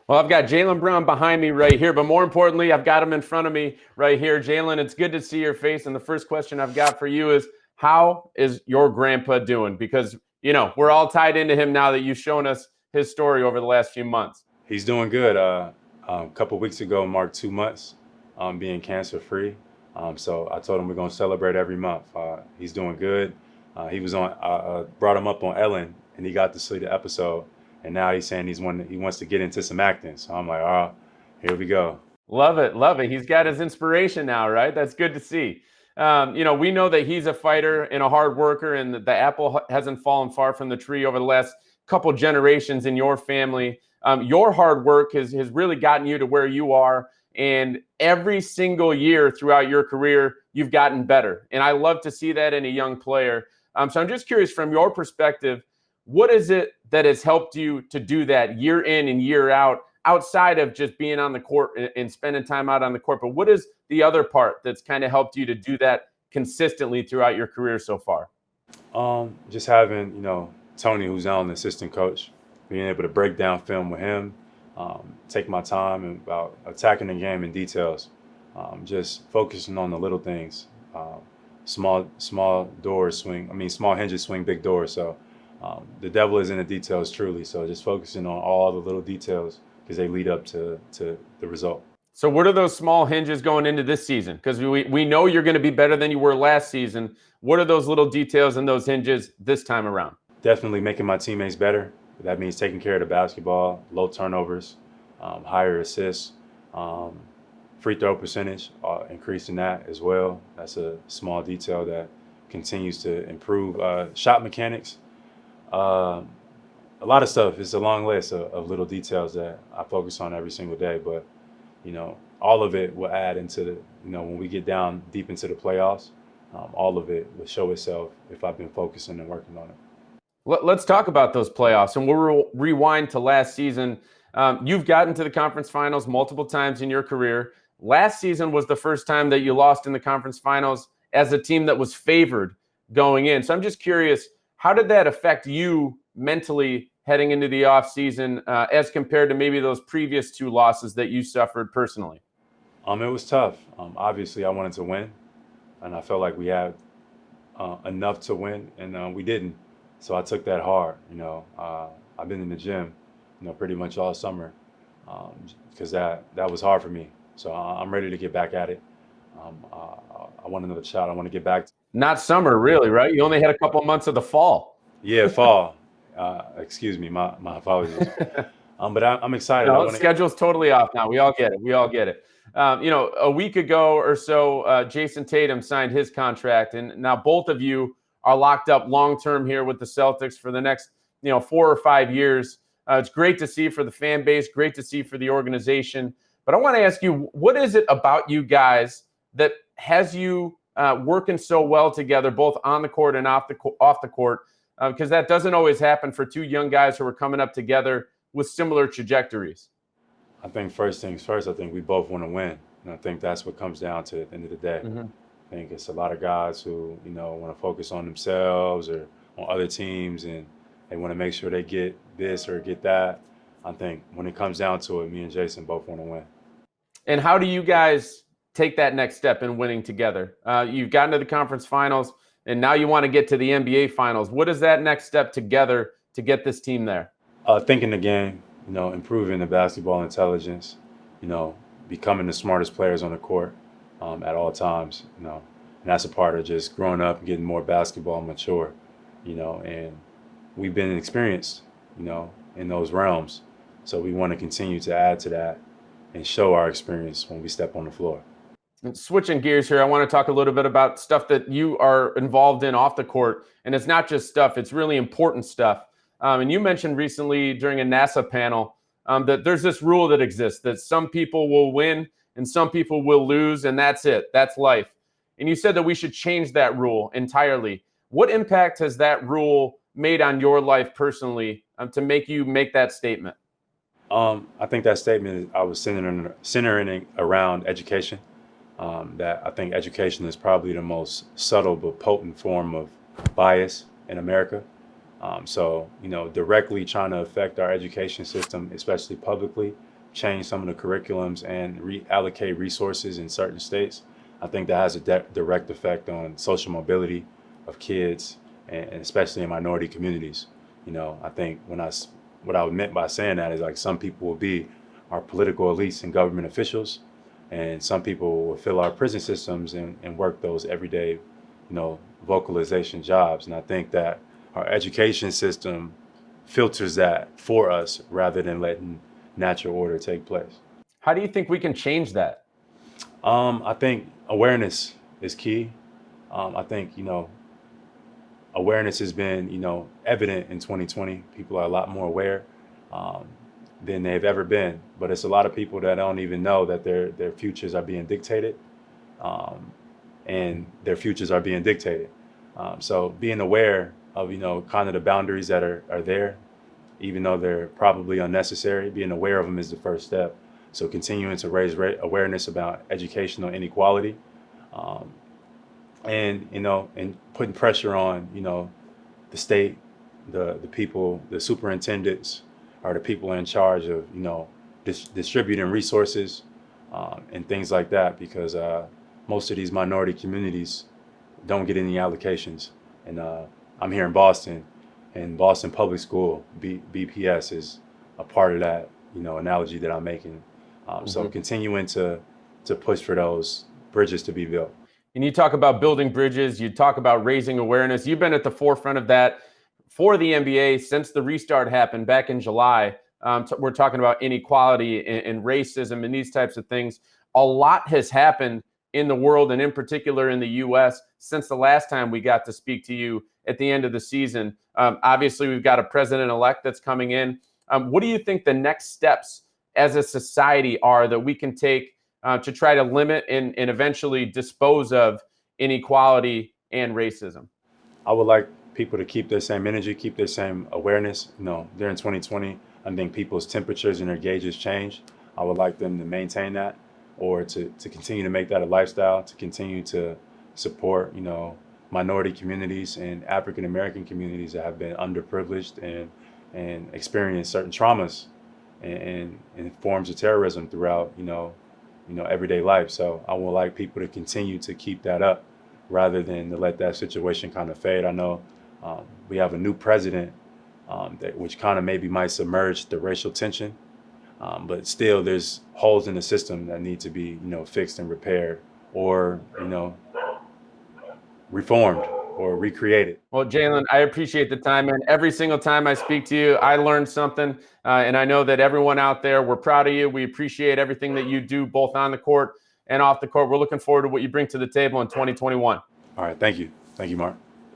Well, I've got Jaylen Brown behind me right here, but more importantly, I've got him in front of me right here. Jaylen, it's good to see your face. And the first question I've got for you is, how is your grandpa doing? Because, we're all tied into him now that you've shown us his story over the last few months. He's doing good. A couple weeks ago marked 2 months being cancer free. So I told him we're going to celebrate every month. He's doing good. He was on. Brought him up on Ellen, and he got to see the episode. And now he's saying he wants to get into some acting. So I'm like, oh, here we go. Love it. Love it. He's got his inspiration now, right? That's good to see. We know that he's a fighter and a hard worker, and the apple hasn't fallen far from the tree over the last couple generations in your family. Your hard work has really gotten you to where you are. And every single year throughout your career, you've gotten better. And I love to see that in a young player. So I'm just curious, from your perspective, what is it that has helped you to do that year in and year out, outside of just being on the court and spending time out on the court? But what is the other part that's kind of helped you to do that consistently throughout your career so far? Just having, Tony, who's now an assistant coach, being able to break down film with him, take my time about attacking the game in details, just focusing on the little things. Small doors swing. Small hinges swing big doors. So the devil is in the details, truly. So just focusing on all the little details because they lead up to the result. So what are those small hinges going into this season? Because we know you're going to be better than you were last season. What are those little details and those hinges this time around? Definitely making my teammates better. That means taking care of the basketball, low turnovers, higher assists, free throw percentage, increasing that as well. That's a small detail that continues to improve. Shot mechanics, a lot of stuff. It's a long list of little details that I focus on every single day. But, all of it will add into when we get down deep into the playoffs, all of it will show itself if I've been focusing and working on it. Let's talk about those playoffs, and we'll rewind to last season. You've gotten to the conference finals multiple times in your career. Last season was the first time that you lost in the conference finals as a team that was favored going in. So I'm just curious, how did that affect you mentally heading into the offseason as compared to maybe those previous two losses that you suffered personally? It was tough. Obviously, I wanted to win, and I felt like we had enough to win, and we didn't. So I took that hard. I've been in the gym, pretty much all summer because that was hard for me. So I'm ready to get back at it. I want another shot. I want to get back. Not summer, really, right? You only had a couple months of the fall. Yeah, fall. Excuse me, my apologies. But I'm excited. No, the schedule's totally off now. We all get it. A week ago or so, Jayson Tatum signed his contract, and now both of you are locked up long-term here with the Celtics for the next, 4 or 5 years. It's great to see for the fan base, great to see for the organization. But I want to ask you, what is it about you guys that has you working so well together, both on the court and off the court? Because that doesn't always happen for two young guys who are coming up together with similar trajectories. I think first things first, I think we both want to win. And I think that's what comes down to at the end of the day. Mm-hmm. I think it's a lot of guys who, want to focus on themselves or on other teams, and they want to make sure they get this or get that. I think when it comes down to it, me and Jayson both want to win. And how do you guys take that next step in winning together? You've gotten to the conference finals, and now you want to get to the NBA finals. What is that next step together to get this team there? Thinking the game, improving the basketball intelligence, becoming the smartest players on the court. At all times, and that's a part of just growing up and getting more basketball mature, and we've been experienced, in those realms. So we want to continue to add to that and show our experience when we step on the floor. And switching gears here, I want to talk a little bit about stuff that you are involved in off the court. And it's not just stuff, it's really important stuff. And you mentioned recently during a NASA panel that there's this rule that exists, that some people will win and some people will lose, and that's it. That's life. And you said that we should change that rule entirely. What impact has that rule made on your life personally to make you make that statement? I think that statement, I was centering around education. That I think education is probably the most subtle but potent form of bias in America. So, directly trying to affect our education system, especially publicly, change some of the curriculums and reallocate resources in certain states, I think that has a direct effect on social mobility of kids, and especially in minority communities. I think what I meant by saying that is, like, some people will be our political elites and government officials, and some people will fill our prison systems and work those everyday, vocalization jobs. And I think that our education system filters that for us rather than letting natural order take place. How do you think we can change that? I think awareness is key. I think, awareness has been, evident in 2020. People are a lot more aware than they've ever been. But it's a lot of people that don't even know that their futures are being dictated, and their futures are being dictated. So being aware of, kind of the boundaries that are there, even though they're probably unnecessary, being aware of them is the first step. So continuing to raise awareness about educational inequality, and putting pressure on, the state, the people, the superintendents, are the people in charge of, distributing resources, and things like that, because most of these minority communities don't get any allocations. And I'm here in Boston, and Boston Public School, BPS, is a part of that, analogy that I'm making. So continuing to push for those bridges to be built. And you talk about building bridges, you talk about raising awareness. You've been at the forefront of that for the NBA since the restart happened back in July. We're talking about inequality and racism and these types of things. A lot has happened in the world, and in particular in the U.S., since the last time we got to speak to you at the end of the season. Obviously, we've got a president-elect that's coming in. What do you think the next steps as a society are that we can take to try to limit and eventually dispose of inequality and racism? I would like people to keep their same energy, keep their same awareness. During 2020, I think people's temperatures and their gauges change. I would like them to maintain that, or to continue to make that a lifestyle, to continue to support, minority communities and African American communities that have been underprivileged and experienced certain traumas and forms of terrorism throughout, everyday life. So I would like people to continue to keep that up rather than to let that situation kind of fade. I know we have a new president, which kind of maybe might submerge the racial tension, but still there's holes in the system that need to be, fixed and repaired, or, reformed or recreated. Well, Jaylen, I appreciate the time, and every single time I speak to you, I learn something. And I know that everyone out there, we're proud of you. We appreciate everything that you do, both on the court and off the court. We're looking forward to what you bring to the table in 2021. All right. Thank you. Thank you, Mark.